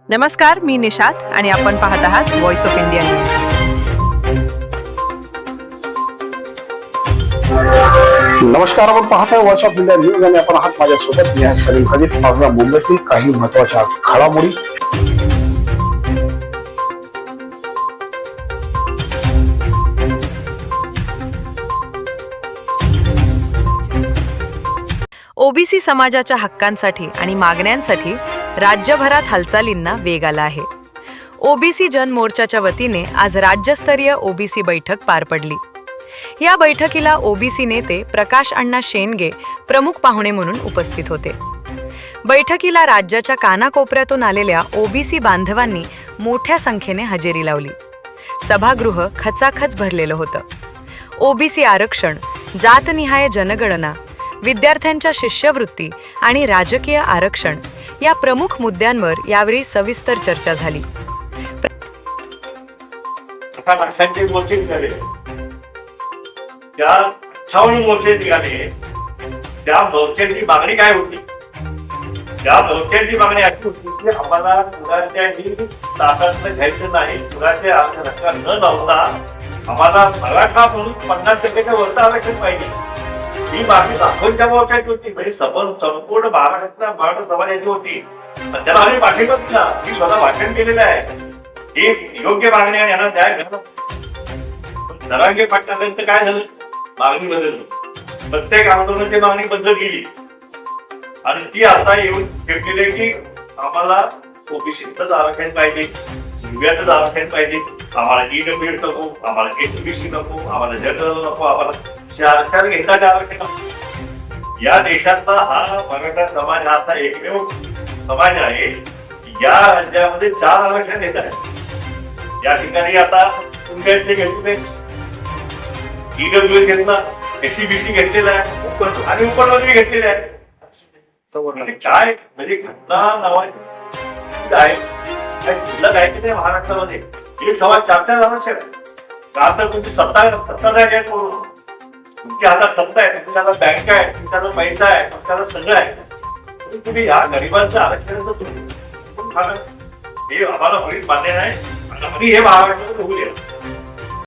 नमस्कार, मी निशात आणि आपण पाहत आहात व्हॉइस ऑफ इंडिया न्यूज. नमस्कार, आपण पाहताय व्हॉइस ऑफ इंडिया न्यूज आणि आपण आहात माझ्यासोबत मी आहे सलीम खलील. पाहूया मुंबईतील काही महत्त्वाच्या घडामोडी. ओबीसी समाजाच्या हक्कांसाठी आणि मागण्यांसाठी राज्यभरात हालचालींना वेग आला आहे. ओबीसी जन मोर्चाच्या वतीने आज राज्यस्तरीय ओबीसी बैठक पार पडली. या बैठकीला ओबीसी नेते प्रकाश अण्णा शेंडगे प्रमुख पाहुणे म्हणून उपस्थित होते. बैठकीला राज्याच्या कानाकोपऱ्यातून आलेल्या ओबीसी बांधवांनी मोठ्या संख्येने हजेरी लावली. सभागृह खचाखच भरलेलं होतं. ओबीसी आरक्षण, जातनिहाय जनगणना, विद्यार्थ्यांच्या शिष्यवृत्ती आणि राजकीय आरक्षण या प्रमुख मुद्द्यांवर यावेळी सविस्तर चर्चा झाली. ज्या 58 मोर्चे निघाले त्या मोर्चाची मागणी काय होती? त्या मोर्चाची मागणी अशी होती की आम्हाला कुणाच्याही ताकदनं घ्यायचं नाही, कुणाचे आरक्षण न लावता आम्हाला मराठा म्हणून 50% वरचं आरक्षण पाहिजे. ही मागणी दाखवूनच्या मोर्चाची होती. म्हणजे संपूर्ण महाराष्ट्रातला मराठा समाज याची होती. त्याला आम्ही पाठिंबा दिला. मी स्वतः भाषण केलेलं आहे. ही योग्य मागणी आणि यांना न्याय मिळाला. जरांगे पाटलांचं काय झालं? मागणी बदलली. प्रत्येक आंदोलनाची मागणी बदल केली आणि ती आता येऊन भेटलेली की आम्हाला ओबीसीचं आरक्षण पाहिजे, हिरव्याचं आरक्षण पाहिजे, आम्हाला ईडब्ल्यूएस नको, आम्हाला एसबीसी नको, आम्हाला जनरल नको, आम्हाला आरक्षण घेताच आरक्षण नको. या देशातला हा मराठा समाज हा असा एकमेव समाज आहे या राज्यामध्ये 4 आरक्षण देत आहे. या ठिकाणी आता तुमच्या घेतले ईडब्ल्यूएस घेतला, एससीबीसी घेतलेला आहे आणि उपनोंदणी घेतलेली आहे. काय म्हणजे घटना नावाची आहे काय की नाही महाराष्ट्रामध्ये एक समाज 4 आरक्षण आहे. का तर तुमची सत्ता आहे करून तुमच्या हातात सत्ता आहे, तुमच्या हातात बँक आहे, तुमच्या हातात पैसा आहे, तुमच्या हातात सगळं आहे. तुम्ही या गरिबांचं आरक्षण तुम्ही हे आम्हाला मुळीच मान्य नाही आणि हे महाराष्ट्रात होऊ द्या.